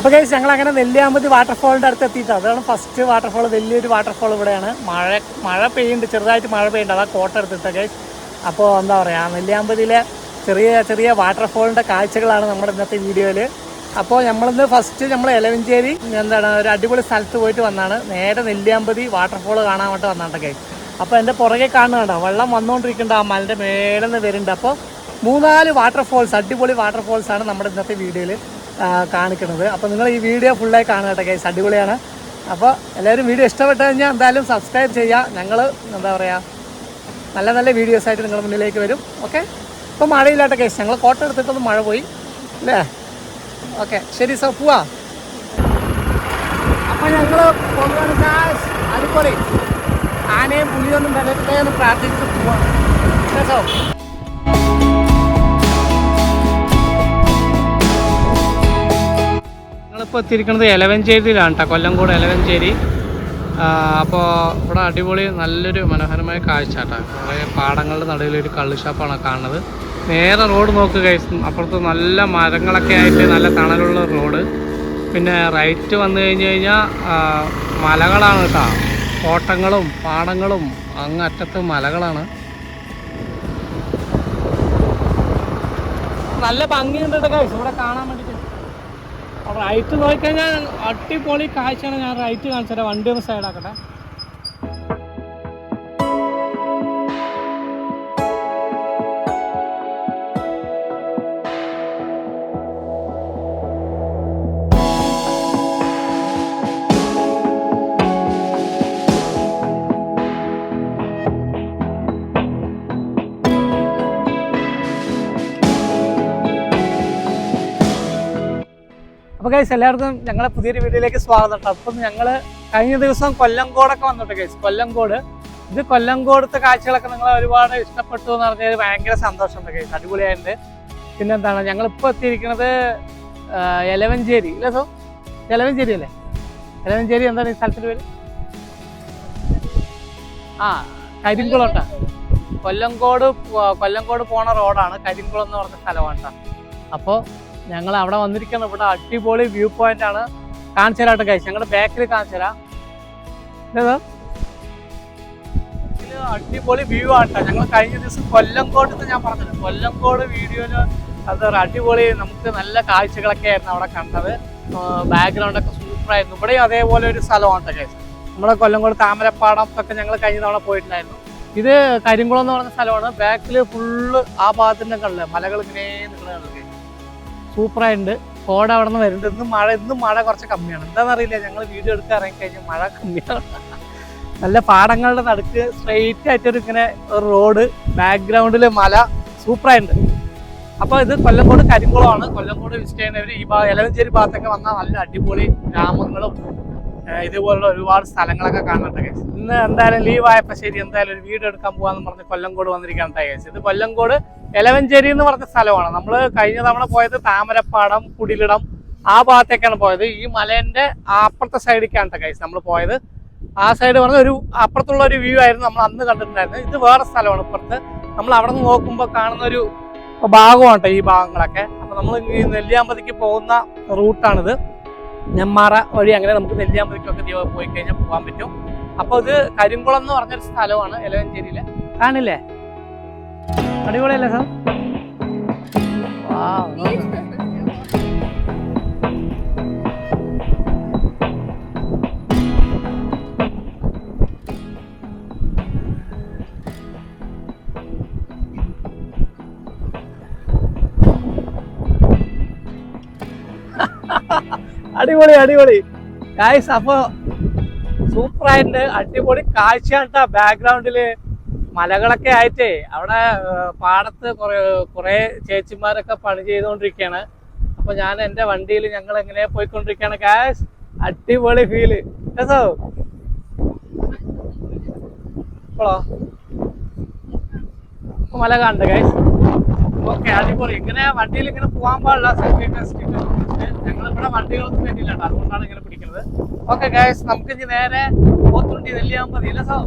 അപ്പോൾ ഗൈസ് ഞങ്ങൾ അങ്ങനെ നെല്ലിയാമ്പതി വാട്ടർഫോളിൻ്റെ അടുത്ത് എത്തിയിട്ട് അതാണ് ഫസ്റ്റ് വാട്ടർഫോൾ. വലിയൊരു വാട്ടർഫോൾ ഇവിടെയാണ്. മഴ പെയ്യുന്നുണ്ട്, ചെറുതായിട്ട് മഴ പെയ്യുന്നുണ്ട്. അതാ കോട്ട എടുത്തിട്ട് ഗൈസ്. അപ്പോൾ എന്താ പറയുക, നെല്ലിയാമ്പതിയിലെ ചെറിയ ചെറിയ വാട്ടർഫോളിൻ്റെ കാഴ്ചകളാണ് നമ്മുടെ ഇന്നത്തെ വീഡിയോയിൽ. അപ്പോൾ നമ്മളിന്ന് ഫസ്റ്റ് നമ്മൾ എലവഞ്ചേരി ഒരു അടിപൊളി സ്ഥലത്ത് പോയിട്ട് വന്നാണ്. നേരെ നെല്ലിയാമ്പതി വാട്ടർഫോൾ കാണാൻ വേണ്ടി വന്നാണ്ട് ഗൈസ്. അപ്പോൾ എൻ്റെ പുറകെ കാണുന്നുണ്ടോ വെള്ളം വന്നുകൊണ്ടിരിക്കുന്നുണ്ട്, ആ മലൻ്റെ മേലെ നിന്ന് വരുന്നുണ്ട്. അപ്പോൾ 3-4 വാട്ടർഫോൾസ്, അടിപൊളി വാട്ടർഫോൾസാണ് നമ്മുടെ ഇന്നത്തെ വീഡിയോയിൽ കാണിക്കുന്നത്. അപ്പോൾ നിങ്ങൾ ഈ വീഡിയോ ഫുള്ളായി കാണുക കേട്ടോ ഗൈസ്, അടിപൊളിയാണ്. അപ്പോൾ എല്ലാവരും വീഡിയോ ഇഷ്ടപ്പെട്ട് കഴിഞ്ഞാൽ എന്തായാലും സബ്സ്ക്രൈബ് ചെയ്യുക. ഞങ്ങൾ എന്താ പറയുക, നല്ല നല്ല വീഡിയോസായിട്ട് നിങ്ങളുടെ മുന്നിലേക്ക് വരും. ഓക്കെ, ഇപ്പോൾ മഴയില്ലാത്ത ഗൈസ്, ഞങ്ങൾ കോട്ട എടുത്തിട്ടൊന്നും മഴ പോയി അല്ലേ. ഓക്കെ ശരി, സോ പോവാ. അപ്പോൾ ഞങ്ങൾ അടിപൊളി ആനയും പുലിയൊന്നും വരട്ടെ എന്ന് പ്രാർത്ഥിച്ചിട്ട് പോവാണ്. കേട്ടോ, ഞങ്ങളിപ്പോൾ എത്തിയിരിക്കുന്നത് എലവഞ്ചേരിയിലാണ് കേട്ടോ, കൊല്ലംകോട് എലവഞ്ചേരി. അപ്പോൾ ഇവിടെ അടിപൊളി നല്ലൊരു മനോഹരമായ കാഴ്ച കേട്ടോ. കുറേ പാടങ്ങളുടെ നടുവിലൊരു കള്ള് ഷാപ്പാണ് കാണുന്നത്. നേരെ റോഡ് നോക്കുക ഗൈസ്, അപ്പുറത്ത് നല്ല മരങ്ങളൊക്കെ ആയിട്ട് നല്ല തണലുള്ള റോഡ്. പിന്നെ റൈറ്റ് വന്നു കഴിഞ്ഞാൽ മലകളാണ് കേട്ടോ, തോട്ടങ്ങളും പാടങ്ങളും അങ്ങ് അറ്റത്ത് മലകളാണ്. നല്ല ഭംഗിയുണ്ട് ഗൈസ് ഇവിടെ കാണാൻ വേണ്ടിയിട്ട്. റൈറ്റ് നോക്കിക്കഴിഞ്ഞാൽ അടിപൊളി കാഴ്ചയാണ്. ഞാൻ റൈറ്റ് കാണിച്ചു തരാം, വണ്ടി ഒന്ന് സൈഡാക്കട്ടെ. അപ്പോൾ ഗൈസ് എല്ലാവർക്കും ഞങ്ങളെ പുതിയൊരു വീഡിയോയിലേക്ക് സ്വാഗതം കേട്ടോ. അപ്പം ഞങ്ങൾ കഴിഞ്ഞ ദിവസം കൊല്ലംകോടൊക്കെ വന്നിട്ട് ഗൈസ്, കൊല്ലംകോട് ഇത് കൊല്ലംകോടത്തെ കാഴ്ചകളൊക്കെ നിങ്ങളെ ഒരുപാട് ഇഷ്ടപ്പെട്ടു എന്ന് പറഞ്ഞാൽ ഭയങ്കര സന്തോഷമുണ്ട് ഗൈസ്, അടിപൊളിയായിട്ട്. പിന്നെന്താണ്, ഞങ്ങളിപ്പോൾ എത്തിയിരിക്കുന്നത് എലവഞ്ചേരി ഇല്ലേ സോ, എലവഞ്ചേരി അല്ലേ? എലവഞ്ചേരി എന്താണ് ഈ സ്ഥലത്തിൻ്റെ പേര്? കരിങ്കുളം കേട്ടോ. കൊല്ലംകോട് പോണ റോഡാണ്, കരിങ്കുളം എന്ന് പറഞ്ഞ സ്ഥലമാണ് കേട്ടോ. അപ്പോൾ ഞങ്ങൾ അവിടെ വന്നിരിക്കുന്നത് ഇവിടെ അടിപൊളി വ്യൂ പോയിന്റ് ആണ്. കാണിച്ചു തരാം കേട്ടോ, ഞങ്ങളുടെ ബാക്കിൽ കാണിച്ചു തരാം. അടിപൊളി വ്യൂ ആണ് കേട്ടോ. ഞങ്ങൾ കഴിഞ്ഞ ദിവസം കൊല്ലംകോട് ഞാൻ പറഞ്ഞില്ല, കൊല്ലംകോട് വീഡിയോയിൽ അത് അടിപൊളി, നമുക്ക് നല്ല കാഴ്ചകളൊക്കെ ആയിരുന്നു അവിടെ കണ്ടത്. ബാക്ക്ഗ്രൗണ്ടൊക്കെ സൂപ്പറായിരുന്നു. ഇവിടെയും അതേപോലെ ഒരു സ്ഥലമാണ് കേട്ടോ ഗൈസ്. നമ്മുടെ കൊല്ലംകോട് താമരപ്പാടം ഒക്കെ ഞങ്ങൾ കഴിഞ്ഞ തവണ പോയിട്ടുണ്ടായിരുന്നു. ഇത് കരിങ്കുളം എന്ന് പറഞ്ഞ സ്ഥലമാണ്. ബാക്കിൽ ഫുള്ള് ആ ഭാഗത്തിൻ്റെ കണ്ടില്ല, മലകൾ ഇങ്ങനെ നിൽക്കുന്നത് സൂപ്പറായിട്ടുണ്ട്. കോട അവിടെ നിന്ന് വരുന്നുണ്ട്. ഇന്നും മഴ കുറച്ച് കമ്മിയാണ്. എന്താണെന്നറിയില്ല, ഞങ്ങൾ വീഡിയോ എടുക്കാൻ ഇറങ്ങിക്കഴിഞ്ഞാൽ മഴ കമ്മിയാണ്. നല്ല പാടങ്ങളുടെ നടുക്ക് സ്ട്രെയിറ്റ് ആയിട്ടൊരു ഇങ്ങനെ ഒരു റോഡ്, ബാക്ക്ഗ്രൗണ്ടിൽ മല, സൂപ്പറായിട്ടുണ്ട്. അപ്പോൾ ഇത് കൊല്ലംകോട് കരിങ്കുളമാണ്. കൊല്ലംകോട് വിസിറ്റ് ചെയ്യുന്നവർ ഈ എലവഞ്ചേരി ഭാഗത്തൊക്കെ വന്നാൽ നല്ല അടിപൊളി ഗ്രാമങ്ങളും ഇതുപോലുള്ള ഒരുപാട് സ്ഥലങ്ങളൊക്കെ കാണുന്നുണ്ട് ഗൈസ്. ഇന്ന് എന്തായാലും ലീവായപ്പോൾ ശരി, എന്തായാലും ഒരു വീഡിയോ എടുക്കാൻ പോകാമെന്ന് പറഞ്ഞ് കൊല്ലംകോട് വന്നിരിക്കുകയാണ് ഗൈസ്. ഇത് കൊല്ലംകോട് എലവഞ്ചേരി എന്ന് പറഞ്ഞ സ്ഥലമാണ്. നമ്മൾ കഴിഞ്ഞ തവണ പോയത് താമരപ്പാടം, കുടിലിടം ആ ഭാഗത്തേക്കാണ് പോയത്. ഈ മലേന്റെ അപ്പുറത്തെ സൈഡിലേക്കാണ് ഗൈസ് നമ്മൾ പോയത്. ആ സൈഡ് പറഞ്ഞ ഒരു അപ്പുറത്തുള്ള ഒരു വ്യൂ ആയിരുന്നു നമ്മൾ അന്ന് കണ്ടിട്ടുണ്ടായിരുന്നത്. ഇത് വേറെ സ്ഥലമാണ് ഇപ്പുറത്ത്. നമ്മൾ അവിടെ നിന്ന് നോക്കുമ്പോൾ കാണുന്ന ഒരു ഭാഗമാണ് ഈ ഭാഗങ്ങളൊക്കെ. അപ്പൊ നമ്മൾ ഈ നെല്ലിയാമ്പതിക്ക് പോകുന്ന റൂട്ടാണിത്. നെന്മാറ വഴി അങ്ങനെ നമുക്ക് നെല്ലിയാമ്പതിക്കൊക്കെ പോയി കഴിഞ്ഞാൽ പോകാൻ പറ്റും. അപ്പോൾ ഇത് കരിങ്കുളം എന്ന് പറഞ്ഞൊരു സ്ഥലമാണ് എലവഞ്ചേരിയില്. കാണില്ലേ, അടിപൊളിയല്ലേ സാർ? അടിപൊളി അടിപൊളി ഗൈസ്. അപ്പൊ സൂപ്പറായിട്ട് അടിപൊളി കാഴ്ചയാണ്. ബാക്ക്ഗ്രൗണ്ടില് മലകളൊക്കെ ആയിട്ടേ അവിടെ പാടത്ത് കുറെ ചേച്ചിമാരൊക്കെ പണി ചെയ്തുകൊണ്ടിരിക്കുകയാണ്. അപ്പൊ ഞാൻ എൻ്റെ വണ്ടിയിൽ ഞങ്ങൾ എങ്ങനെ പോയിക്കൊണ്ടിരിക്കുകയാണ് ഗൈസ്. അടിപൊളി ഫീല് കേട്ടോ. ഇപ്പോഴോ മല കാണണ്ട ഗൈസ്. ഓക്കെ അടിപൊളി. ഇങ്ങനെ വണ്ടിയിൽ ഇങ്ങനെ പോകാൻ പാടില്ല, ഞങ്ങളിവിടെ വണ്ടികളൊന്നും വേണ്ടിയില്ല, അതുകൊണ്ടാണ് ഇങ്ങനെ പിടിക്കുന്നത്. ഓക്കെ ഗൈസ്, നമുക്ക് ഇനി നേരെ പോത്തുണ്ടി നെല്ലിയാമ്പതി ഇല്ല സോ.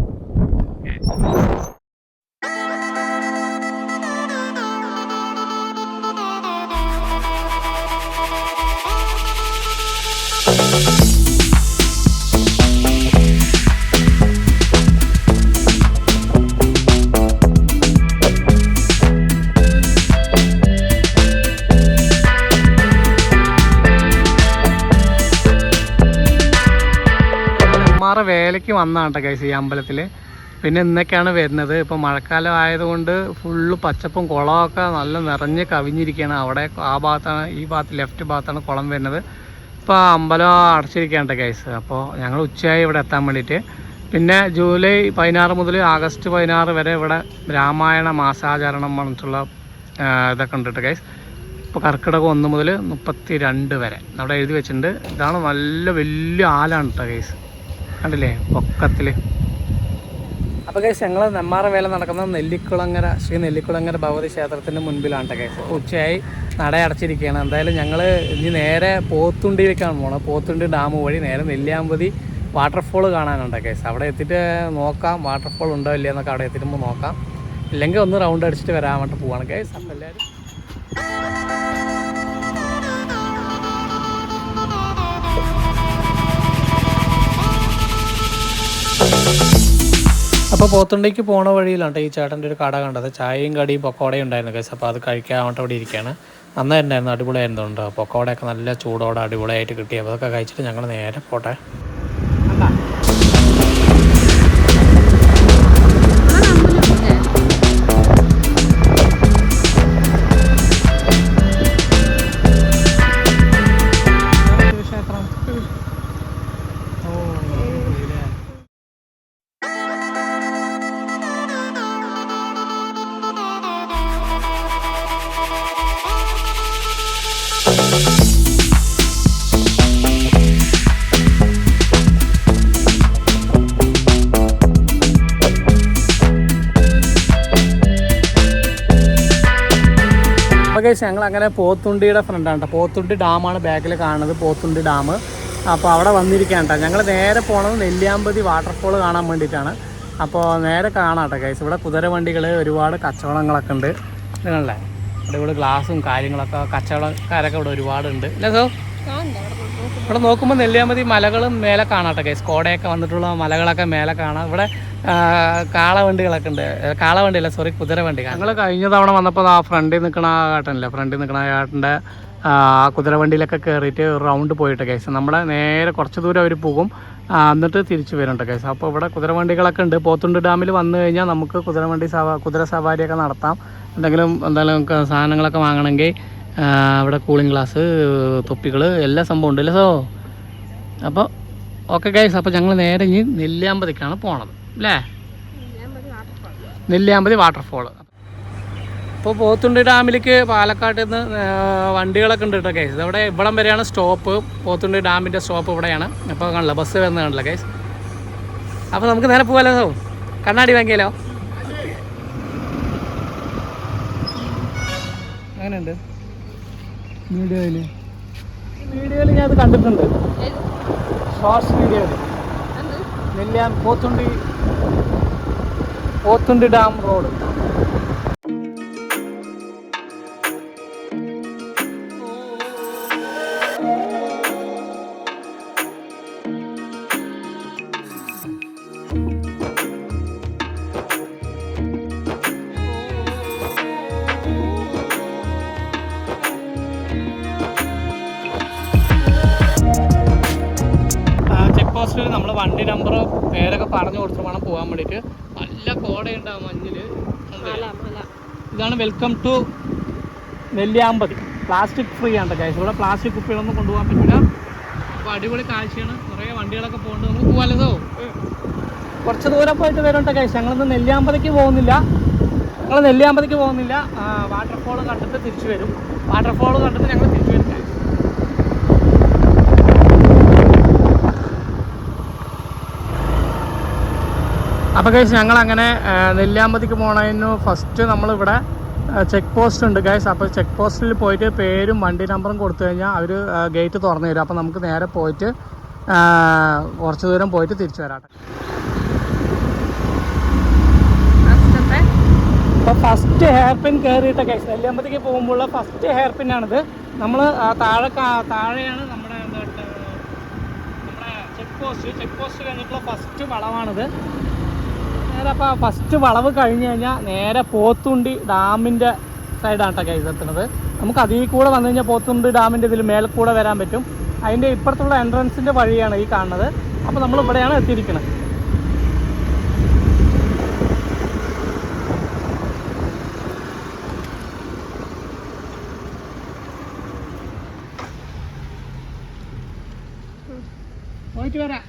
വേലയ്ക്ക് വന്നാണ് ഗൈസ് ഈ അമ്പലത്തിൽ. പിന്നെ ഇന്നൊക്കെയാണ് വരുന്നത്. ഇപ്പോൾ മഴക്കാലം ആയതുകൊണ്ട് ഫുള്ള് പച്ചപ്പും കുളമൊക്കെ നല്ല നിറഞ്ഞ് കവിഞ്ഞിരിക്കുകയാണ്. അവിടെ ആ ഭാഗത്താണ്, ഈ ഭാഗത്ത് ലെഫ്റ്റ് ഭാഗത്താണ് കുളം വരുന്നത്. ഇപ്പോൾ അമ്പലം അടച്ചിരിക്കുകയാണ് ഗൈസ്. അപ്പോൾ ഞങ്ങൾ ഉച്ചയായി ഇവിടെ എത്താൻ വേണ്ടിയിട്ട്. പിന്നെ ജൂലൈ 16 മുതൽ ആഗസ്റ്റ് 16 വരെ ഇവിടെ രാമായണ മാസാചരണം പറഞ്ഞിട്ടുള്ള ഇതൊക്കെ ഉണ്ട് ഗൈസ്. ഇപ്പോൾ കർക്കിടകം 1 മുതൽ 32 വരെ അവിടെ എഴുതി വെച്ചിട്ടുണ്ട്. ഇതാണ് നല്ല വലിയ ആലാണ് കേട്ടോ ഗൈസ്, കണ്ടില്ലേ പൊക്കത്തിൽ. അപ്പോൾ ഗൈസ് ഞങ്ങൾ നെമ്മാറ വേല നടക്കുന്നത് നെല്ലിക്കുളങ്ങര ശ്രീ നെല്ലിക്കുളങ്ങര ഭഗവതി ക്ഷേത്രത്തിൻ്റെ മുൻപിലാണ് കേട്ടോ ഗൈസ്. അപ്പോൾ ഉച്ചയായി നട അടച്ചിരിക്കുകയാണ്. എന്തായാലും ഞങ്ങൾ ഇനി നേരെ പോത്തുണ്ടിയിലേക്കാണ് പോകുന്നത്. പോത്തുണ്ടി ഡാം വഴി നേരെ നെല്ലിയാമ്പതി വാട്ടർഫോൾ കാണാനുണ്ട് ഗൈസ്. അവിടെ എത്തിയിട്ട് നോക്കാം വാട്ടർഫോൾ ഉണ്ടോ ഇല്ലയോ എന്നൊക്കെ അവിടെ എത്തിയിട്ടുമ്പോൾ നോക്കാം. ഇല്ലെങ്കിൽ ഒന്ന് റൗണ്ട് അടിച്ചിട്ട് വരാൻ വേണ്ടി പോവാണ് ഗൈസ്. അപ്പോൾ എല്ലാവരും അപ്പോൾ പോത്തുണ്ടിക്ക് പോണ വഴിയിലാണ് ഈ ചേട്ടൻ്റെ ഒരു കട കണ്ടത്. ചായയും കടിയും പൊക്കോടയും ഉണ്ടായിരുന്നു ഗൈസ്. അപ്പോൾ അത് കഴിക്കാൻ വേണ്ടി അവിടെ ഇരിക്കുകയാണ്. നന്നായിട്ടുണ്ടായിരുന്നു, അടിപൊളിയായിരുന്നുണ്ട്. പൊക്കോടയൊക്കെ നല്ല ചൂടോടെ അടിപൊളിയായിട്ട് കിട്ടി. അപ്പോൾ അതൊക്കെ കഴിച്ചിട്ട് ഞങ്ങൾ നേരെ പോട്ടെ. ഞങ്ങൾ അങ്ങനെ പോത്തുണ്ടിയുടെ ഫ്രണ്ടാണ്. പോത്തുണ്ടി ഡാമാണ് ബാക്കിൽ കാണുന്നത്, പോത്തുണ്ടി ഡാം. അപ്പോൾ അവിടെ വന്നിരിക്കുകയാണ് കേട്ടോ. ഞങ്ങൾ നേരെ പോണത് നെല്ലിയാമ്പതി വാട്ടർഫോൾ കാണാൻ വേണ്ടിയിട്ടാണ്. അപ്പോൾ നേരെ കാണാം കേട്ടോ ഗൈസ്. ഇവിടെ കുതിരവണ്ടികൾ, ഒരുപാട് കച്ചവടങ്ങളൊക്കെ ഉണ്ട്. ഇതല്ലേ ഇവിടെ ഗ്ലാസും കാര്യങ്ങളൊക്കെ, കച്ചവടക്കാരൊക്കെ ഇവിടെ ഒരുപാടുണ്ട് അല്ലേ സോ? ഇവിടെ നോക്കുമ്പോൾ നെല്ലിയാമ്പതി മലകളും മേലെ കാണാം കേട്ടോ ഗൈസ്. കോടയൊക്കെ വന്നിട്ടുള്ള മലകളൊക്കെ മേലെ കാണാം. ഇവിടെ കാളവണ്ടികളൊക്കെ ഉണ്ട്. കാളവണ്ടിയല്ല, സോറി, കുതിരവണ്ടി. ഞങ്ങൾ കഴിഞ്ഞ തവണ വന്നപ്പോൾ ആ ഫ്രണ്ടിൽ നിൽക്കണ ആ ഏട്ടൻ്റെ കുതിരവണ്ടിയിലൊക്കെ കയറിയിട്ട് റൗണ്ട് പോയിട്ട് കേസ്. നമ്മുടെ നേരെ കുറച്ച് ദൂരം അവർ പോകും, എന്നിട്ട് തിരിച്ചു വരുന്നുണ്ട് കേസ്. അപ്പോൾ ഇവിടെ കുതിരവണ്ടികളൊക്കെ ഉണ്ട്. പോത്തുണ്ടി ഡാമിൽ വന്നു കഴിഞ്ഞാൽ നമുക്ക് കുതിര സവാരിയൊക്കെ നടത്താം. എന്തെങ്കിലും സാധനങ്ങളൊക്കെ വാങ്ങണമെങ്കിൽ ഇവിടെ കൂളിംഗ് ഗ്ലാസ്, തൊപ്പികൾ, എല്ലാ സംഭവം ഉണ്ട് അല്ലേ സോ? അപ്പോൾ ഓക്കെ ഗൈസ്. അപ്പോൾ ഞങ്ങൾ നേരെ ഇനി നെല്ലിയാമ്പതിക്കാണ് പോണത് അല്ലേ? നെല്ലിയാമ്പതി വാട്ടർഫോൾ. ഇപ്പോൾ പോത്തുണ്ടി ഡാമിലേക്ക് പാലക്കാട്ട് നിന്ന് വണ്ടികളൊക്കെ ഉണ്ട് കേട്ടോ ഗൈസ്. ഇതവിടെ ഇവിടം വരെയാണ് സ്റ്റോപ്പ്. പോത്തുണ്ടി ഡാമിൻ്റെ സ്റ്റോപ്പ് ഇവിടെയാണ്. അപ്പോൾ കാണില്ല, ബസ് വരുന്നത് കാണില്ല ഗൈസ്. അപ്പോൾ നമുക്ക് നേരെ പോകാമല്ലോ സോ? കണ്ണാടി വാങ്ങിയാലോ? അങ്ങനെയുണ്ട് വീഡിയോയിൽ ഞാൻ അത് കണ്ടിട്ടുണ്ട്, ഷോർട്സ് വീഡിയോയിൽ. Pothundi dam road. നമ്മൾ വണ്ടി നമ്പർ പേരൊക്കെ പറഞ്ഞു കൊടുത്തിട്ട് വേണം പോകാൻ വേണ്ടിയിട്ട്. നല്ല കോടയുണ്ടാവും, മഞ്ഞിൽ. ഇതാണ് welcome to Nelliyampathy. Plastic free ആണ് ഗൈസ്. ഇവിടെ പ്ലാസ്റ്റിക് കുപ്പികളൊന്നും കൊണ്ടുപോകാൻ പറ്റില്ല. അപ്പോൾ അടിപൊളി കാഴ്ചയാണ്. കുറേ വണ്ടികളൊക്കെ പോകുന്നുണ്ട്. നമുക്ക് പോകാമല്ലോ. കുറച്ച് ദൂരം പോയിട്ട് വരുന്നുണ്ട് ഗൈസ്. ഞങ്ങളൊന്നും നെല്ലിയാമ്പതിക്ക് പോകുന്നില്ല. വാട്ടർഫോൾ കണ്ടിട്ട് തിരിച്ചു വരും. വാട്ടർഫോൾ കണ്ടിട്ട് ഞങ്ങൾ തിരിച്ചു വരും. അപ്പോൾ ഗൈസ് ഞങ്ങളങ്ങനെ നെല്ലിയാമ്പതിക്ക് പോകണതിന് ഫസ്റ്റ് നമ്മളിവിടെ ചെക്ക് പോസ്റ്റ് ഉണ്ട് ഗൈസ്. അപ്പോൾ ചെക്ക് പോസ്റ്റിൽ പോയിട്ട് പേരും വണ്ടി നമ്പറും കൊടുത്തു കഴിഞ്ഞാൽ അവർ ഗേറ്റ് തുറന്നു തരും. അപ്പോൾ നമുക്ക് നേരെ പോയിട്ട് കുറച്ച് ദൂരം പോയിട്ട് തിരിച്ചു വരാട്ടെ. അപ്പോൾ ഫസ്റ്റ് ഹെയർ പിൻ കയറിയിട്ട ഗൈസ് നെല്ലിയാമ്പതിക്ക് പോകുമ്പോഴുള്ള ഫസ്റ്റ് ഹെയർ പിന്നാണിത്. നമ്മൾ താഴെയാണ് നമ്മുടെ ചെക്ക് പോസ്റ്റ് കഴിഞ്ഞിട്ടുള്ള ഫസ്റ്റ് വളവാണിത്. നേരെ അപ്പോൾ ഫസ്റ്റ് വളവ് കഴിഞ്ഞ് കഴിഞ്ഞാൽ നേരെ പോത്തുണ്ടി ഡാമിൻ്റെ സൈഡാണ് കേട്ടോ ഗൈസ് എത്തുന്നത്. നമുക്ക് അതിൽ കൂടെ വന്നു കഴിഞ്ഞാൽ പോത്തുണ്ടി ഡാമിൻ്റെ ഇതിൽ മേലെ കൂടെ വരാൻ പറ്റും. അതിൻ്റെ ഇപ്പുറത്തുള്ള എൻട്രൻസിൻ്റെ വഴിയാണ് ഈ കാണുന്നത്. അപ്പോൾ നമ്മൾ ഇവിടെയാണ് എത്തിയിരിക്കുന്നത്. പോയിട്ട് വരാം.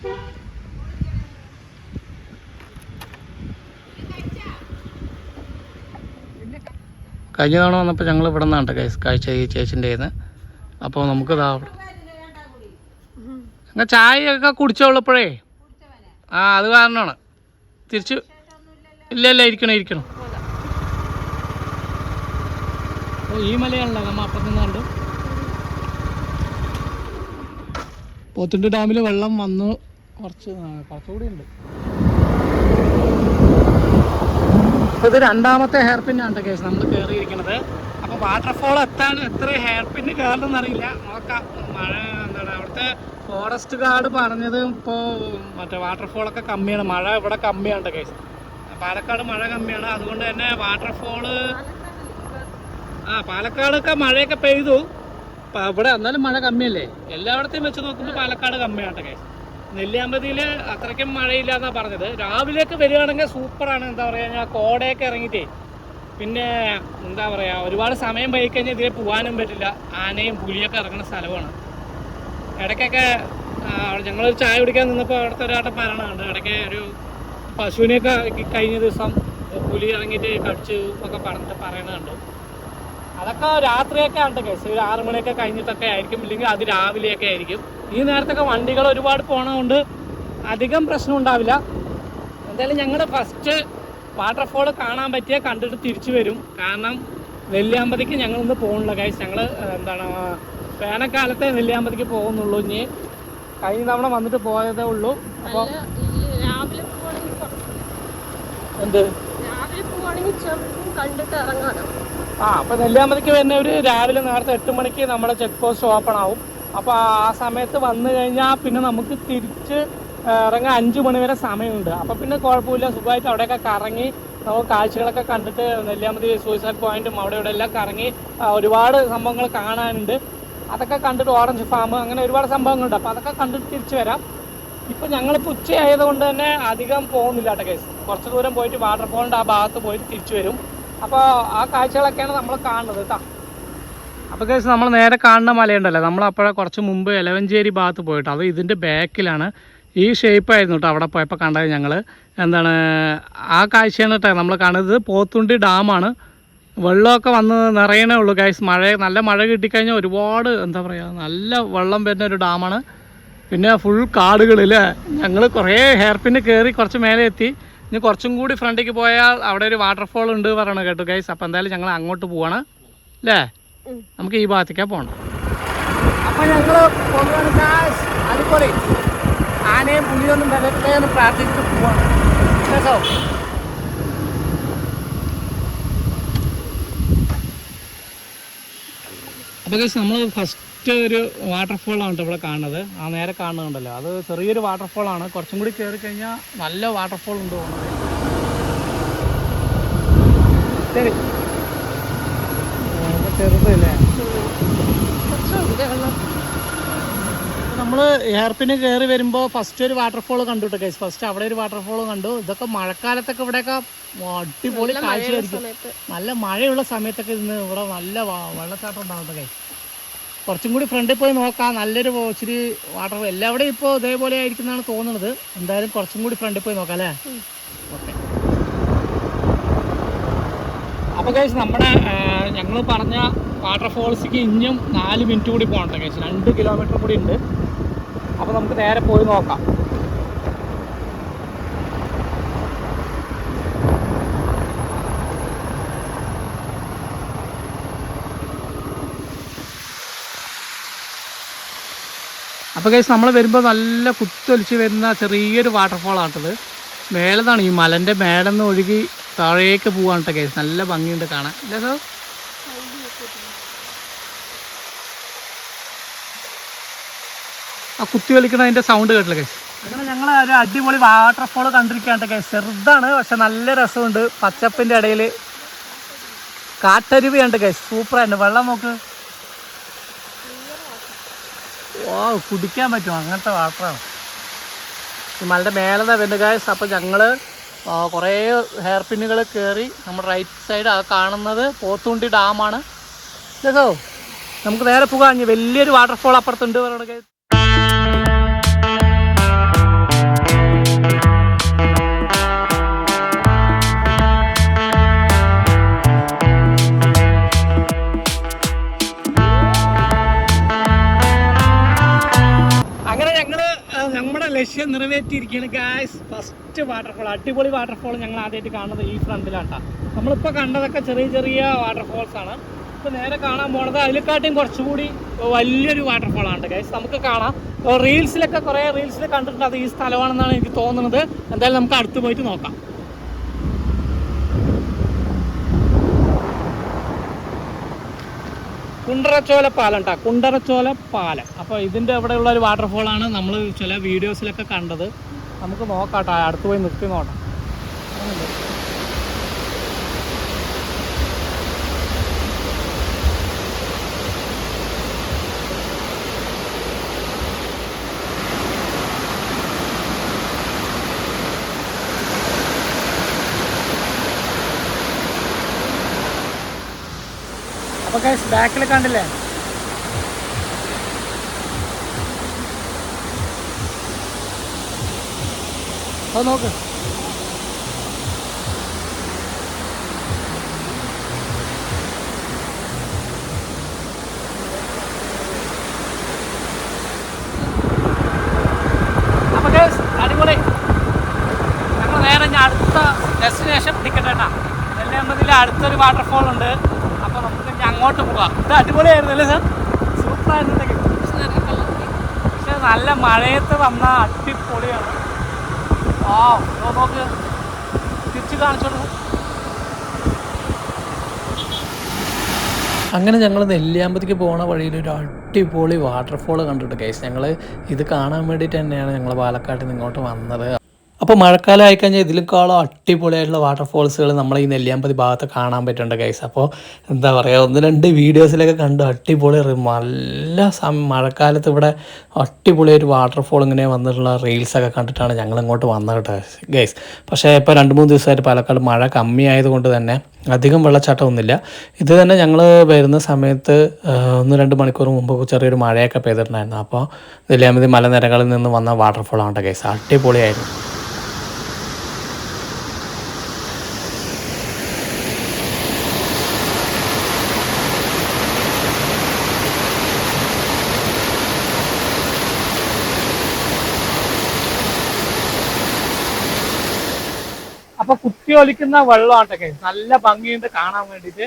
കഴിഞ്ഞ തവണ വന്നപ്പോൾ ഞങ്ങൾ ഇവിടെ നിന്നാണ് കേട്ടോ കാഴ്ച ഈ ചേച്ചിൻ്റെ കയ്യിൽ നിന്ന്. അപ്പോൾ നമുക്ക് അങ്ങനെ ചായയൊക്കെ കുടിച്ചോളപ്പോഴേ അത് കാരണമാണ് തിരിച്ച് ഇല്ല ഇരിക്കണം. ഈ മലയാണല്ലോ നമ്മൾ അപ്പം നിന്ന് കണ്ടു. പോത്തുണ്ടി ഡാമിൽ വെള്ളം വന്നു കുറച്ചുകൂടി ഉണ്ട്. അപ്പോൾ ഇത് രണ്ടാമത്തെ ഹെയർ പിന്നാണ് കേസ് നമ്മൾ കയറിയിരിക്കുന്നത്. അപ്പോൾ വാട്ടർഫോൾ എത്താൻ എത്ര ഹെയർ പിന്ന് കയറണമെന്ന് അറിയില്ല, നോക്കാം. മഴ എന്താണ് അവിടുത്തെ ഫോറസ്റ്റ് ഗാർഡ് പറഞ്ഞത് ഇപ്പോൾ മറ്റേ വാട്ടർഫോളൊക്കെ കമ്മിയാണ്, മഴ ഇവിടെ കമ്മിയാണ് കേസ്. പാലക്കാട് മഴ കമ്മിയാണ്, അതുകൊണ്ട് തന്നെ വാട്ടർഫോള് പാലക്കാടൊക്കെ മഴയൊക്കെ പെയ്തു. ഇവിടെ എന്നാലും മഴ കമ്മിയല്ലേ, എല്ലായിടത്തെയും വെച്ച് നോക്കുമ്പോൾ പാലക്കാട് കമ്മിയാണ് കേസ്. നെല്ലിയാമ്പതിയിൽ അത്രയ്ക്കും മഴയില്ല എന്നാണ് പറഞ്ഞത്. രാവിലെയൊക്കെ വരികയാണെങ്കിൽ സൂപ്പറാണ്. എന്താ പറയുക, ഞാൻ കോടയൊക്കെ ഇറങ്ങിയിട്ടേ പിന്നെ എന്താ പറയുക ഒരുപാട് സമയം പോയിക്കഴിഞ്ഞാൽ ഇതിലെ പോകാനും പറ്റില്ല. ആനയും പുലിയൊക്കെ ഇറങ്ങുന്ന സ്ഥലമാണ്. ഇടയ്ക്കൊക്കെ ഞങ്ങളൊരു ചായ കുടിക്കാൻ നിന്നപ്പോൾ അവിടുത്തെ ഒരാട്ടം പറയണുണ്ട്, ഇടയ്ക്ക് ഒരു പശുവിനെയൊക്കെ കഴിഞ്ഞ ദിവസം പുലി ഇറങ്ങിയിട്ട് കടിച്ചു ഒക്കെ പറഞ്ഞിട്ട് പറയണുണ്ട്. അതൊക്കെ രാത്രിയൊക്കെ ആണ് കേസ്, ഒരു 6 മണിയൊക്കെ കഴിഞ്ഞിട്ടൊക്കെ ആയിരിക്കും, ഇല്ലെങ്കിൽ അത് രാവിലെയൊക്കെ ആയിരിക്കും. ഈ നേരത്തൊക്കെ വണ്ടികൾ ഒരുപാട് പോണതുകൊണ്ട് അധികം പ്രശ്നം ഉണ്ടാവില്ല. എന്തായാലും ഞങ്ങളുടെ ഫസ്റ്റ് വാട്ടർഫോൾ കാണാൻ പറ്റിയ കണ്ടിട്ട് തിരിച്ചു വരും. കാരണം നെല്ലിയാമ്പതിക്ക് ഞങ്ങളിന്ന് പോകുന്നില്ല ഗൈസ്. ഞങ്ങൾ എന്താണ് വേനൽക്കാലത്തെ നെല്ലിയാമ്പതിക്ക് പോകുന്നുള്ളൂ. ഇനി കഴിഞ്ഞ തവണ വന്നിട്ട് പോയതേ ഉള്ളൂ. അപ്പോൾ എന്ത് അപ്പോൾ നെല്ലിയാമ്പതിക്ക് തന്നെ ഒരു രാവിലെ നേരത്തെ 8 മണിക്ക് നമ്മുടെ ചെക്ക് പോസ്റ്റ് ഓപ്പൺ ആവും. അപ്പോൾ ആ സമയത്ത് വന്നു കഴിഞ്ഞാൽ പിന്നെ നമുക്ക് തിരിച്ച് ഇറങ്ങാൻ 5 മണി വരെ സമയമുണ്ട്. അപ്പോൾ പിന്നെ കുഴപ്പമില്ല, സുഖമായിട്ട് അവിടെയൊക്കെ കറങ്ങി നമുക്ക് കാഴ്ചകളൊക്കെ കണ്ടിട്ട് നെല്ലിയാമ്പതി സൂയിസൈഡ് പോയിന്റും അവിടെ ഇവിടെ എല്ലാം കറങ്ങി ഒരുപാട് സംഭവങ്ങൾ കാണാനുണ്ട്. അതൊക്കെ കണ്ടിട്ട് ഓറഞ്ച് ഫാം അങ്ങനെ ഒരുപാട് സംഭവങ്ങളുണ്ട്. അപ്പോൾ അതൊക്കെ കണ്ടിട്ട് തിരിച്ചു വരാം. ഇപ്പോൾ ഞങ്ങളിപ്പോൾ ഉച്ചയായതുകൊണ്ട് തന്നെ അധികം പോകുന്നില്ല കേട്ടോ കേസ്. കുറച്ച് ദൂരം പോയിട്ട് വാട്ടർഫോളിൻ്റെ ആ ഭാഗത്ത് പോയിട്ട് തിരിച്ചു വരും. അപ്പോൾ ആ കാഴ്ചകളൊക്കെയാണ് നമ്മൾ കാണുന്നത് കേട്ടോ. അപ്പോൾ കേസ് നമ്മൾ നേരെ കാണുന്ന മലയുണ്ടല്ലോ, നമ്മളപ്പോഴെ കുറച്ച് മുമ്പ് എലവഞ്ചേരി ഭാഗത്ത് പോയിട്ട് അത് ഇതിൻ്റെ ബാക്കിലാണ്. ഈ ഷേപ്പായിരുന്നു കേട്ടോ അവിടെ പോയപ്പോൾ കണ്ടത് ഞങ്ങൾ. എന്താണ് ആ കാഴ്ചയാണ് കേട്ടോ നമ്മൾ കാണുന്നത്. പോത്തുണ്ടി ഡാമാണ്. വെള്ളമൊക്കെ വന്ന് നിറയണേ ഉള്ളൂ ഗൈസ്. നല്ല മഴ കിട്ടിക്കഴിഞ്ഞാൽ ഒരുപാട് എന്താ പറയുക നല്ല വെള്ളം വരുന്ന ഒരു ഡാമാണ്. പിന്നെ ഫുൾ കാടുകളില്ലേ. ഞങ്ങൾ കുറേ ഹെയർ പിന്ന് കയറി കുറച്ച് മേലെ എത്തി. ഇനി കുറച്ചും കൂടി ഫ്രണ്ടിലേക്ക് പോയാൽ അവിടെ ഒരു വാട്ടർഫോൾ ഉണ്ട് പറയണത് കേട്ടു ഗൈസ്. അപ്പോൾ എന്തായാലും ഞങ്ങൾ അങ്ങോട്ട് പോവാണ് അല്ലേ, നമുക്ക് ഈ ഭാഗത്തേക്കാണ് പോകണം. അപ്പോൾ ഞങ്ങൾ അടിപൊളി ആനയും പുലിയൊന്നും വരട്ടെ എന്ന് പ്രാർത്ഥിച്ചിട്ട് പോവാണ് കേട്ടോ. അപ്പോൾ ഗൈസ് നമ്മൾ ഫസ്റ്റ് ഒരു വാട്ടർഫോളാണ് ഇവിടെ കാണുന്നത്. ആ നേരെ കാണുന്നുണ്ടല്ലോ, അത് ചെറിയൊരു വാട്ടർഫോളാണ്. കുറച്ചും കൂടി കയറി കഴിഞ്ഞാൽ നല്ല വാട്ടർഫോൾ ഉണ്ട് തോന്നുന്നത്. ശരി, ചെറുതല്ലേ. നമ്മൾ എയർപിന് കയറി വരുമ്പോൾ ഫസ്റ്റ് ഒരു വാട്ടർഫോൾ കണ്ടു കേട്ടോ ഗൈസ്. ഫസ്റ്റ് അവിടെ ഒരു വാട്ടർഫോൾ കണ്ടു. ഇതൊക്കെ മഴക്കാലത്തൊക്കെ ഇവിടെയൊക്കെ അടിപൊളി കാഴ്ചയായിരിക്കും. നല്ല മഴയുള്ള സമയത്തൊക്കെ ഇന്ന് ഇവിടെ നല്ല വെള്ളച്ചാട്ടം ഉണ്ടാവും ഗൈസ്. കുറച്ചും കൂടി ഫ്രണ്ടിൽ പോയി നോക്കാം. നല്ലൊരു ഇച്ചിരി വാട്ടർഫോൾ എല്ലാവിടെയും ഇപ്പോൾ ഇതേപോലെ ആയിരിക്കുന്നതാണ് തോന്നുന്നത്. എന്തായാലും കുറച്ചും കൂടി ഫ്രണ്ടിൽ പോയി നോക്കാം അല്ലേ. ഓക്കെ, അപ്പോൾ ഗൈസ് നമ്മുടെ ഞങ്ങൾ പറഞ്ഞ വാട്ടർഫോൾസിക്ക് ഇനിയും 4 മിനിറ്റ് കൂടി പോകണം ഗൈസ്. 2 കിലോമീറ്റർ കൂടി ഉണ്ട്. അപ്പോൾ നമുക്ക് നേരെ പോയി നോക്കാം. അപ്പോൾ ഗൈസ് നമ്മൾ വരുമ്പോൾ നല്ല കുത്തൊലിച്ച് വരുന്ന ചെറിയൊരു വാട്ടർഫോളാണിട്ടത്. മേലെന്നാണ് ഈ മലൻ്റെ മേലെ നിന്ന് ഒഴുകി താഴേക്ക് പോവാണ് കേട്ടോ ഗൈസ്. നല്ല ഭംഗിയുണ്ട് കാണാൻ അല്ലേ സാർ. ആ കുത്തി വലിക്കണ അതിൻ്റെ സൗണ്ട് കേട്ടില്ല ഗൈസ്, അങ്ങനെ ഞങ്ങൾ ഒരു അടിപൊളി വാട്ടർഫോൾ കണ്ടിരിക്കാണ്ടൊക്കെ ചെറുതാണ്, പക്ഷെ നല്ല രസമുണ്ട്. പച്ചപ്പിൻ്റെ ഇടയിൽ കാട്ടരുവിയുണ്ട് ഗൈസ്, സൂപ്പറായിട്ട്. വെള്ളം നോക്ക്, ഓ കുടിക്കാൻ പറ്റും അങ്ങനത്തെ വാട്ടറാണ്. ഈ മലയുടെ മേലെ വരുന്നത് ഗൈസ്. അപ്പോൾ ഞങ്ങൾ കുറേ ഹെയർ പിന്നുകൾ കയറി നമ്മുടെ റൈറ്റ് സൈഡ് ആ കാണുന്നത് പോത്തുണ്ടി ഡാമാണ്. ഇതോ നമുക്ക് നേരെ പോകാം. വലിയൊരു വാട്ടർഫോൾ അപ്പുറത്തുണ്ട് പറയുന്നത് ഗൈസ്. നമ്മുടെ ലക്ഷ്യം നിറവേറ്റിയിരിക്കുകയാണ് ഗായ്സ്. ഫസ്റ്റ് വാട്ടർഫോൾ, അടിപൊളി വാട്ടർഫോൾ ഞങ്ങൾ ആദ്യമായിട്ട് കാണുന്നത് ഈ ഫ്രണ്ടിലാട്ടാ. നമ്മളിപ്പോൾ കണ്ടതൊക്കെ ചെറിയ ചെറിയ വാട്ടർഫോൾസ് ആണ്. ഇപ്പോൾ നേരെ കാണാൻ പോണത് അതിനെക്കാട്ടിയും കുറച്ചുകൂടി വലിയൊരു വാട്ടർഫോളാണ് ഗായ്സ്. നമുക്ക് കാണാം. റീൽസിലൊക്കെ കുറേ റീൽസിൽ കണ്ടിട്ടുണ്ട് അത് ഈ സ്ഥലമാണെന്നാണ് എനിക്ക് തോന്നുന്നത്. എന്തായാലും നമുക്ക് അടുത്ത് പോയിട്ട് നോക്കാം. കുണ്ടറച്ചോല പാലം കേട്ടോ, കുണ്ടറച്ചോല പാലം. അപ്പോൾ ഇതിൻ്റെ ഇവിടെയുള്ള ഒരു വാട്ടർഫോളാണ് നമ്മൾ ചില വീഡിയോസിലൊക്കെ കണ്ടത്. നമുക്ക് നോക്കാം കേട്ടോ, അടുത്ത് പോയി നിർത്തി നോക്കാം. അപ്പോൾ ഗൈസ് ബാക്കിൽ കണ്ടില്ലേ, അത് നോക്ക്. അപ്പോൾ ഗൈസ് അടിപൊളി. ഞങ്ങൾ നേരെ ഞാൻ അടുത്ത ഡെസ്റ്റിനേഷൻ പിടിക്കട്ടെ കേട്ടോ. നെല്ലിയാമ്പതിയിൽ അടുത്തൊരു വാട്ടർഫോൾ ഉണ്ട്. അപ്പോൾ നമുക്ക് അങ്ങോട്ട് പോകാം. ഇത് അടിപൊളിയായിരുന്നു അല്ലേ സാർ? സൂപ്പറായിരുന്നുണ്ടെങ്കിൽ പക്ഷെ നല്ല മഴയത്ത് വന്ന അടിപൊളിയാണ്. ആ നോക്ക്, തിരിച്ച് കാണിച്ചോളൂ. അങ്ങനെ ഞങ്ങൾ നെല്ലിയാമ്പതിക്ക് പോണ വഴിയിൽ ഒരു അടിപൊളി വാട്ടർഫോൾ കണ്ടിട്ട് ഗൈസ്. ഞങ്ങൾ ഇത് കാണാൻ വേണ്ടിയിട്ട് തന്നെയാണ് ഞങ്ങൾ പാലക്കാട്ടിൽ നിന്ന് ഇങ്ങോട്ട് വന്നത്. അപ്പോൾ മഴക്കാലം ആയിക്കഴിഞ്ഞാൽ ഇതിലേക്കാളും അടിപൊളിയായിട്ടുള്ള വാട്ടർഫോൾസുകൾ നമ്മൾ ഈ നെല്ലിയാമ്പതി ഭാഗത്ത് കാണാൻ പറ്റുന്നുണ്ട് ഗൈസ്. അപ്പോൾ എന്താ പറയുക, 1-2 വീഡിയോസിലൊക്കെ കണ്ട് അടിപൊളി നല്ല മഴക്കാലത്ത് ഇവിടെ അടിപൊളിയൊരു വാട്ടർഫോൾ ഇങ്ങനെ വന്നിട്ടുള്ള റീൽസൊക്കെ കണ്ടിട്ടാണ് ഞങ്ങൾ ഇങ്ങോട്ട് വന്നത് കേട്ടോ ഗൈസ്. പക്ഷേ ഇപ്പോൾ 2-3 ദിവസമായിട്ട് പാലക്കാട് മഴ കമ്മിയായതുകൊണ്ട് തന്നെ അധികം വെള്ളച്ചാട്ടമൊന്നുമില്ല. ഇത് തന്നെ ഞങ്ങൾ വരുന്ന സമയത്ത് 1-2 മണിക്കൂർ മുമ്പ് ചെറിയൊരു മഴയൊക്കെ പെയ്തിട്ടുണ്ടായിരുന്നു. അപ്പോൾ നെല്ലിയാമ്പതി മലനിരകളിൽ നിന്ന് വന്ന വാട്ടർഫോളാണ് കേട്ടോ ഗൈസ്. അടിപൊളിയായിരുന്നു. അപ്പൊ കുത്തി ഒലിക്കുന്ന വെള്ളമാട്ടൊക്കെ നല്ല ഭംഗിയുണ്ട് കാണാൻ വേണ്ടിയിട്ട്.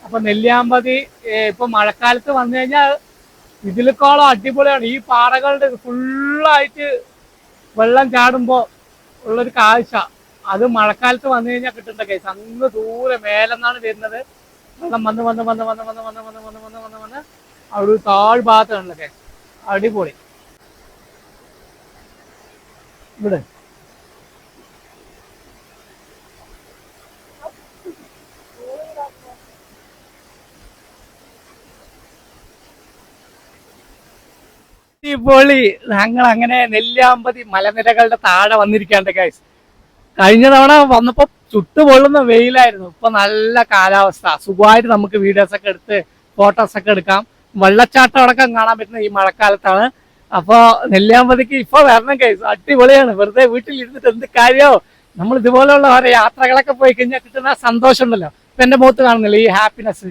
അപ്പൊ നെല്ലിയാമ്പതി ഇപ്പൊ മഴക്കാലത്ത് വന്നു കഴിഞ്ഞാൽ ഇതിലേക്കോളം അടിപൊളിയാണ്. ഈ പാറകളുടെ ഫുള്ളായിട്ട് വെള്ളം ചാടുമ്പോ ഉള്ളൊരു കാഴ്ച അത് മഴക്കാലത്ത് വന്നു കഴിഞ്ഞാൽ കിട്ടേണ്ട കേസ്. അങ്ങ് ദൂരെ മേലെന്നാണ് വരുന്നത് വെള്ളം വന്ന് വന്ന് വന്ന് വന്ന് വന്ന് വന്ന് വന്ന് വന്ന് വന്ന് വന്ന് വന്ന് അവിടെ ഒരു താഴ്ഭാഗത്താണല്ലോ കേസ്. അടിപൊളി. ഇവിടെ അടിപൊളി. ഞങ്ങൾ അങ്ങനെ നെല്ലിയാമ്പതി മലനിരകളുടെ താഴെ വന്നിരിക്കാണ്ട് ഗൈസ്. കഴിഞ്ഞ തവണ വന്നപ്പോ ചുട്ടുപൊള്ളുന്ന വെയിലായിരുന്നു. ഇപ്പൊ നല്ല കാലാവസ്ഥ, സുഖമായിട്ട് നമുക്ക് വീഡിയോസ് ഒക്കെ എടുത്ത് ഫോട്ടോസ് ഒക്കെ എടുക്കാം. വെള്ളച്ചാട്ടം അടക്കം കാണാൻ പറ്റുന്ന ഈ മഴക്കാലത്താണ്. അപ്പൊ നെല്ലിയാമ്പതിക്ക് ഇപ്പൊ വരണം ഗൈസ്, അടിപൊളിയാണ്. വെറുതെ വീട്ടിലിരുന്നിട്ട് എന്ത് കാര്യോ, നമ്മൾ ഇതുപോലെയുള്ള ഓരോ യാത്രകളൊക്കെ പോയി കഴിഞ്ഞാൽ കിട്ടുന്ന സന്തോഷം ഉണ്ടല്ലോ. ഇപ്പൊ എന്റെ മുഖത്ത് കാണുന്നില്ല ഈ ഹാപ്പിനെസ്.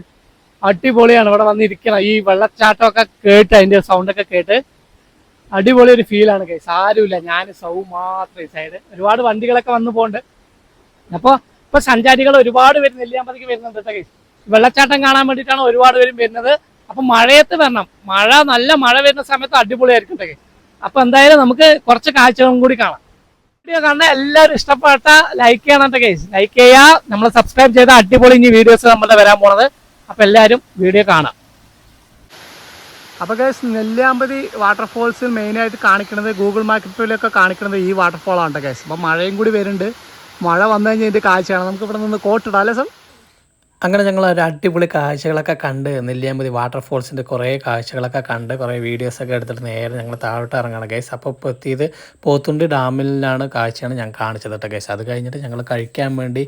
അടിപൊളിയാണ് ഇവിടെ വന്നിരിക്കണം. ഈ വെള്ളച്ചാട്ടമൊക്കെ കേട്ട് അതിന്റെ സൗണ്ടൊക്കെ കേട്ട് അടിപൊളി ഒരു ഫീലാണ് ഗൈസ്. ആരുമില്ല, ഞാൻ സൗ മാത്രം ഈ സൈഡ്. ഒരുപാട് വണ്ടികളൊക്കെ വന്നു പോകുന്നുണ്ട്. അപ്പോൾ ഇപ്പൊ സഞ്ചാരികൾ ഒരുപാട് പേര് നെല്ലിയാമ്പതിക്ക് വരുന്നുണ്ട് കേട്ടോ ഗൈസ്. വെള്ളച്ചാട്ടം കാണാൻ വേണ്ടിയിട്ടാണ് ഒരുപാട് പേരും വരുന്നത്. അപ്പൊ മഴയത്ത് വരണം. നല്ല മഴ വരുന്ന സമയത്ത് അടിപൊളിയായിരിക്കും കേട്ടോ ഗൈസ്. അപ്പൊ എന്തായാലും നമുക്ക് കുറച്ച് കാഴ്ചകളും കൂടി കാണാം. വീഡിയോ കാണാൻ എല്ലാവരും ഇഷ്ടപ്പെട്ട ലൈക്ക് ചെയ്യണം കേട്ടോ ഗൈസ്. ലൈക്ക് ചെയ്യുക, നമ്മൾ സബ്സ്ക്രൈബ് ചെയ്ത അടിപൊളി ഇനി വീഡിയോസ് നമ്മുടെ വരാൻ പോണത്. അപ്പൊ എല്ലാവരും വീഡിയോ കാണാം. അപ്പോൾ ഗൈസ് നെല്ലിയാമ്പതി വാട്ടർഫോൾസിൽ മെയിനായിട്ട് കാണിക്കുന്നത് ഗൂഗിൾ മാപ്പിലൊക്കെ കാണിക്കുന്നത് ഈ വാട്ടർഫോളാണ് ഗൈസ്. അപ്പോൾ മഴയും കൂടി വരുന്നുണ്ട്. മഴ വന്നു കഴിഞ്ഞാൽ ഇതിൻ്റെ കാഴ്ചയാണ്. നമുക്ക് ഇവിടെ നിന്ന് കോട്ടിടാം അല്ലേ സർ? അങ്ങനെ ഞങ്ങൾ ഒരു അടിപൊളി കാഴ്ചകളൊക്കെ കണ്ട് നെല്ലിയാമ്പതി വാട്ടർഫോൾസിൻ്റെ കുറേ കാഴ്ചകളൊക്കെ കണ്ട് കുറേ വീഡിയോസൊക്കെ എടുത്തിട്ട് നേരെ ഞങ്ങൾ താഴോട്ട് ഇറങ്ങണം ഗൈസ്. അപ്പോൾ ഇപ്പോൾ എത്തിയത് പോത്തുണ്ടി ഡാമിലാണ് കാഴ്ചയാണ് ഞാൻ കാണിച്ചത് കേട്ടോ ഗൈസ്. അത് കഴിഞ്ഞിട്ട് ഞങ്ങൾ കഴിക്കാൻ വേണ്ടി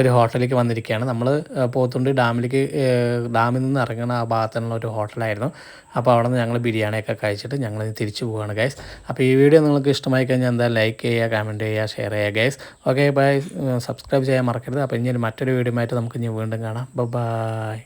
ഒരു ഹോട്ടലിലേക്ക് വന്നിരിക്കുകയാണ്. നമ്മൾ പോത്തുണ്ടി ഡാമിൽ നിന്ന് ഇറങ്ങുന്ന ആ ഭാഗത്തുള്ള ഒരു ഹോട്ടലായിരുന്നു. അപ്പോൾ അവിടെ നിന്ന് ഞങ്ങൾ ബിരിയാണിയൊക്കെ കഴിച്ചിട്ട് ഞങ്ങൾ തിരിച്ചു പോവുകയാണ് ഗൈസ്. അപ്പോൾ ഈ വീഡിയോ നിങ്ങൾക്ക് ഇഷ്ടമായി കഴിഞ്ഞാൽ എന്താ ലൈക്ക് ചെയ്യുക, കമൻറ്റ് ചെയ്യുക, ഷെയർ ചെയ്യുക ഗൈസ്. Okay bye. സബ്സ്ക്രൈബ് ചെയ്യാൻ മറക്കരുത്. അപ്പോൾ ഇനി മറ്റൊരു വീഡിയോ ആയിട്ട് നമുക്ക് ഇനി വീണ്ടും കാണാം. ബൈ.